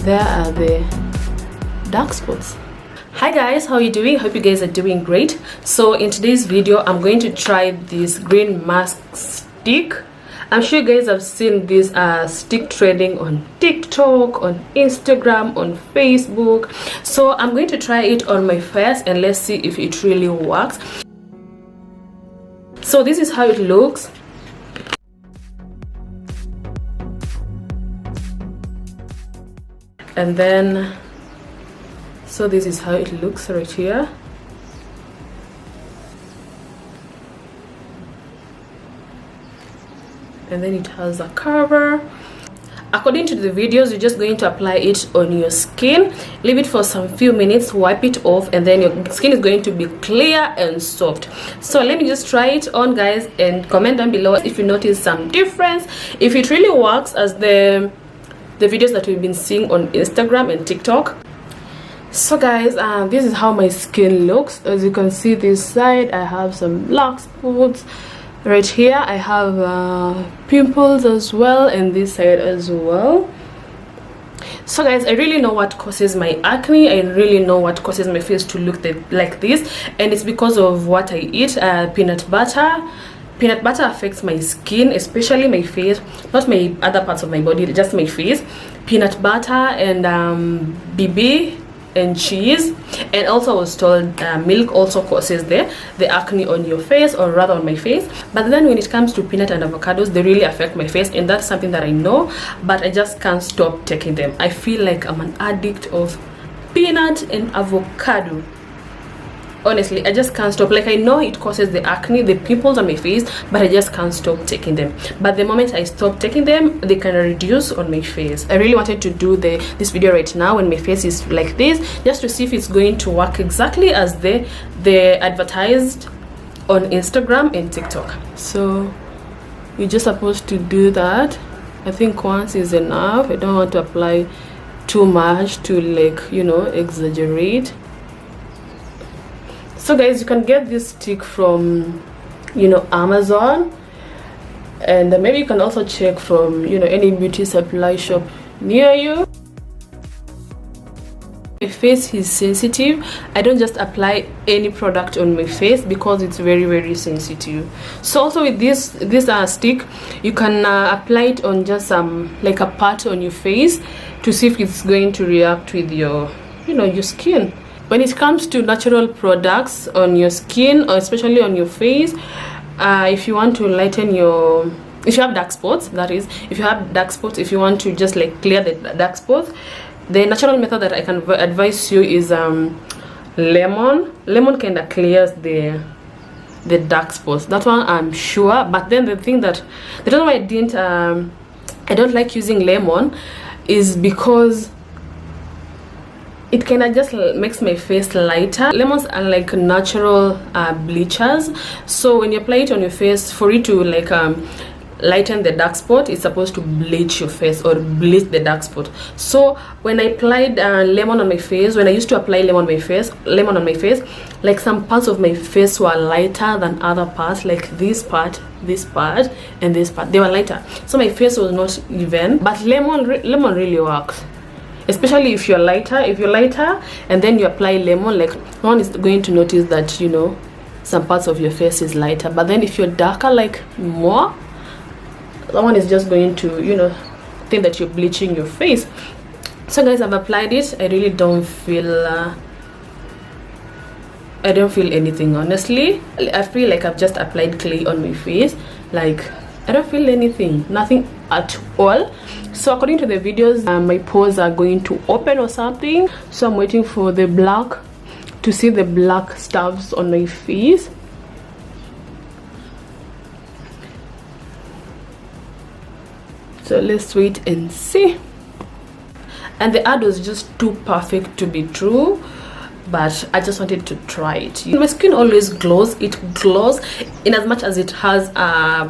there are the dark spots. Hi guys, how are you doing? Hope you guys are doing great. So in today's video I'm going to try this green mask stick. I'm sure you guys have seen this stick trending on TikTok, on Instagram, on Facebook. So I'm going to try it on my face and let's see if it really works. So this is how it looks. And then, so this is how it looks right here. And then it has a cover. According to the videos, you're just going to apply it on your skin, leave it for some few minutes, wipe it off, and then your skin is going to be clear and soft. So let me just try it on, guys, and comment down below if you notice some difference, if it really works as the videos that we've been seeing on Instagram and TikTok. So guys, this is how my skin looks. As you can see, this side I have some black spots. Right here I have pimples as well, and this side as well. So guys, I really know what causes my acne. I really know what causes my face to look like this, and it's because of what I eat. Peanut butter. Peanut butter affects my skin, especially my face, not my other parts of my body, just my face. Peanut butter and BB and cheese, and also I was told milk also causes the acne on your face, or rather on my face. But then when it comes to peanut and avocados, they really affect my face, and that's something that I know, but I just can't stop taking them. I feel like I'm an addict of peanut and avocado. Honestly, I just can't stop. Like, I know it causes the acne, the pimples on my face, but I just can't stop taking them. But the moment I stop taking them, they can reduce on my face. I really wanted to do this video right now when my face is like this, just to see if it's going to work exactly as they advertised on Instagram and TikTok. So you're just supposed to do that. I think once is enough. I don't want to apply too much to, like, you know, exaggerate. So guys, you can get this stick from, you know, Amazon, and maybe you can also check from, you know, any beauty supply shop near you. My face is sensitive. I don't just apply any product on my face because it's very sensitive. So also with this stick, you can apply it on just like a part on your face to see if it's going to react with your, you know, your skin. When it comes to natural products on your skin, or especially on your face, if you want to lighten your, if you have dark spots, that is, if you have dark spots, if you want to just like clear the dark spots, the natural method that I can advise you is lemon. Lemon kind of clears the dark spots. That one I'm sure. But then the reason why I don't like using lemon is because it kind of just makes my face lighter. Lemons are like natural bleachers, so when you apply it on your face, for it to like lighten the dark spot, it's supposed to bleach your face or bleach the dark spot. So when I applied lemon on my face, when I used to apply lemon on my face, like some parts of my face were lighter than other parts, like this part, and this part, they were lighter, so my face was not even. But lemon really works, especially if you're lighter. If you're lighter and then you apply lemon, like, no one is going to notice that, you know, some parts of your face is lighter. But then if you're darker, like more, someone is just going to, you know, think that you're bleaching your face. So guys, I've applied it. I really don't feel I don't feel anything, honestly. I feel like I've just applied clay on my face. Like, I don't feel anything, nothing at all. So according to the videos, my pores are going to open or something. So I'm waiting for the black, to see the black stubs on my face. So let's wait and see. And the ad was just too perfect to be true, but I just wanted to try it. My skin always glows. It glows in as much as it has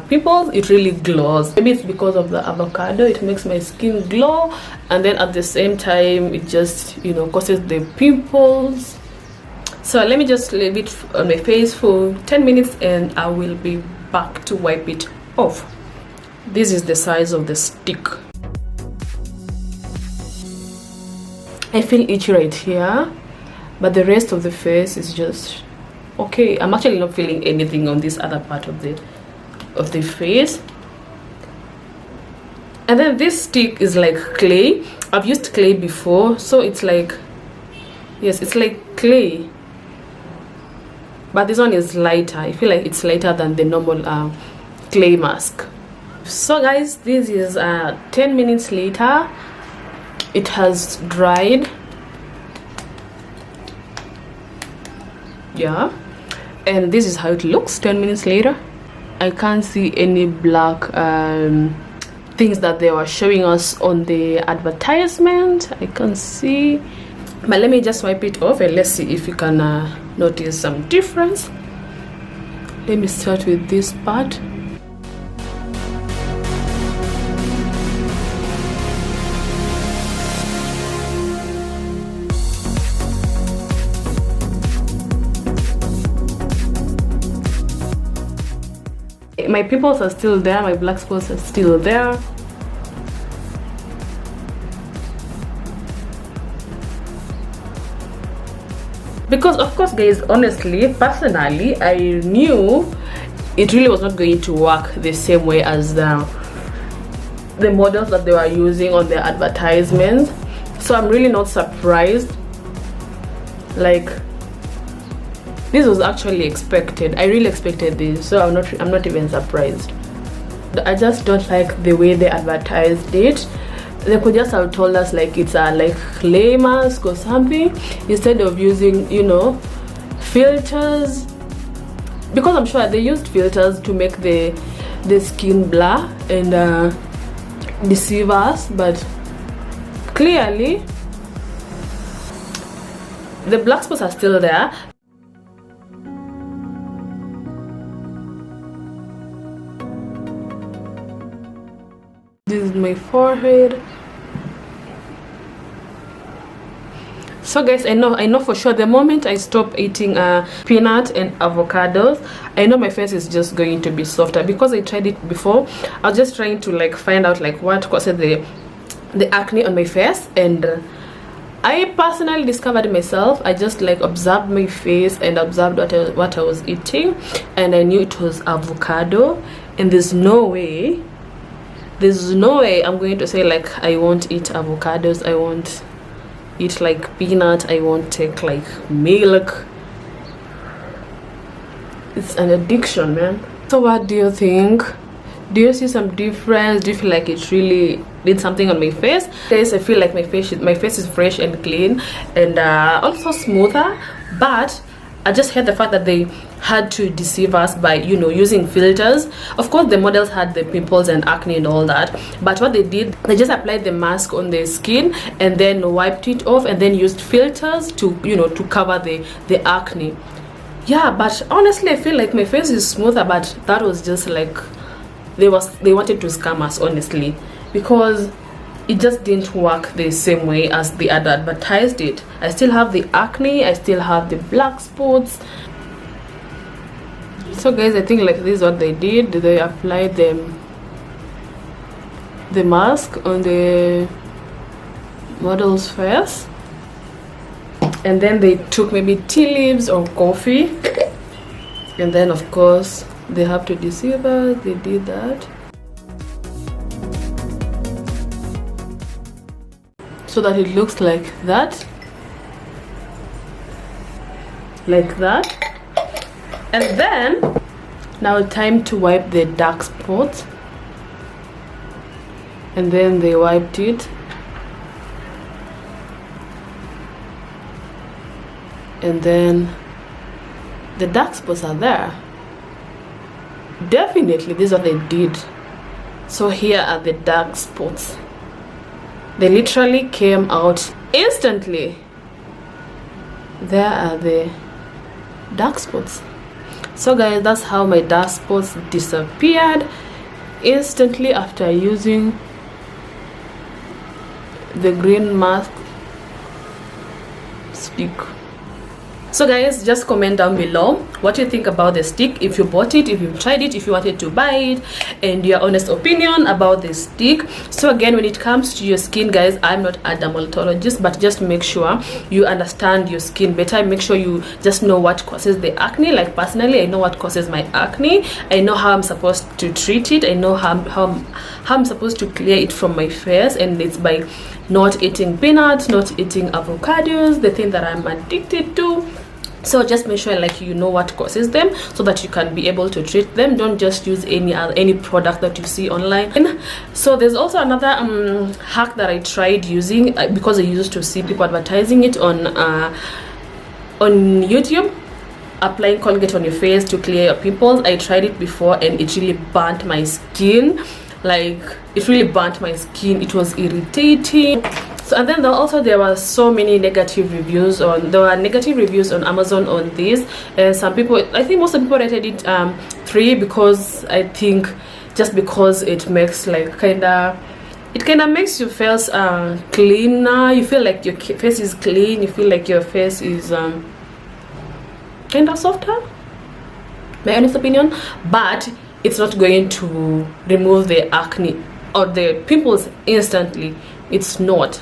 pimples. It really glows. Maybe it's because of the avocado. It makes my skin glow, and then at the same time it just, you know, causes the pimples. So let me just leave it on my face for 10 minutes and I will be back to wipe it off. This is the size of the stick. I feel itchy right here, but the rest of the face is just okay. I'm actually not feeling anything on this other part of the face. And then this stick is like clay. I've used clay before, so it's like, yes, it's like clay, but this one is lighter. I feel like it's lighter than the normal clay mask. So guys, this is 10 minutes later. It has dried. Yeah, and this is how it looks 10 minutes later. I can't see any black things that they were showing us on the advertisement. I can see, but let me just wipe it off and let's see if you can notice some difference. Let me start with this part. My pimples are still there, my black spots are still there. Because of course guys, honestly, personally, I knew it really was not going to work the same way as the models that they were using on their advertisements. So I'm really not surprised. Like, this was actually expected. I really expected this, so I'm not even surprised. I just don't like the way they advertised it. They could just have told us like it's a like clay mask or something, instead of using, you know, filters, because I'm sure they used filters to make the skin blur and deceive us. But clearly the black spots are still there. This is my forehead. So guys, I know for sure the moment I stop eating peanut and avocados, I know my face is just going to be softer, because I tried it before. I was just trying to like find out like what caused the acne on my face, and I personally discovered myself. I just like observed my face and observed what I was eating, and I knew it was avocado. And there's no way I'm going to say like I won't eat avocados, I won't eat like peanut, I won't take like milk. It's an addiction, man. So what do you think? Do you see some difference? Do you feel like it really did something on my face? Guys, I feel like my face is fresh and clean, and also smoother. But I just hate the fact that they had to deceive us by, you know, using filters. Of course the models had the pimples and acne and all that, but what they did, they just applied the mask on the skin and then wiped it off, and then used filters to, you know, to cover the acne. Yeah, but honestly I feel like my face is smoother, but that was just like they wanted to scam us, honestly, because it just didn't work the same way as they had advertised it. I still have the acne, I still have the black spots. So guys, I think like this is what they did. They applied the mask on the model's face, and then they took maybe tea leaves or coffee, and then of course they have to deceive us. They did that so that it looks like that, and then now time to wipe the dark spots. And then they wiped it, and then the dark spots are there. Definitely this is what they did. So here are the dark spots. They literally came out instantly. There are the dark spots. So guys, that's how my dark spots disappeared instantly after using the green mask stick. So guys, just comment down below what you think about the stick, if you bought it, if you've tried it, if you wanted to buy it, and your honest opinion about the stick. So again, when it comes to your skin, guys, I'm not a dermatologist, but just make sure you understand your skin better. Make sure you just know what causes the acne. Like personally, I know what causes my acne. I know how I'm supposed to treat it. I know how I'm supposed to clear it from my face, and it's by not eating peanuts, not eating avocados, the thing that I'm addicted to. So just make sure like you know what causes them, so that you can be able to treat them. Don't just use any product that you see online. So there's also another hack that I tried using because I used to see people advertising it on YouTube. Applying Colgate on your face to clear your pimples. I tried it before and it really burnt my skin. Like it really burnt my skin. It was irritating. So, and then there were so many negative reviews on Amazon on this, and some people, I think most of the people rated it 3, because I think just because it makes like it kind of makes your face cleaner. You feel like your face is clean. You feel like your face is kind of softer, my honest opinion. But it's not going to remove the acne or the pimples instantly. It's not.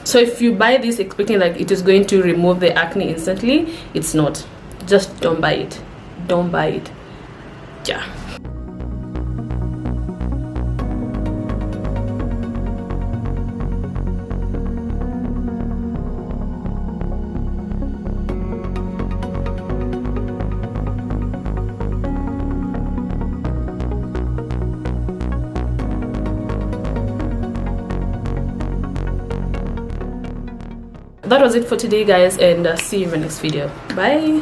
So if you buy this expecting like it is going to remove the acne instantly, it's not. Just don't buy it. Don't buy it. Yeah. That was it for today, guys, and see you in my next video. Bye.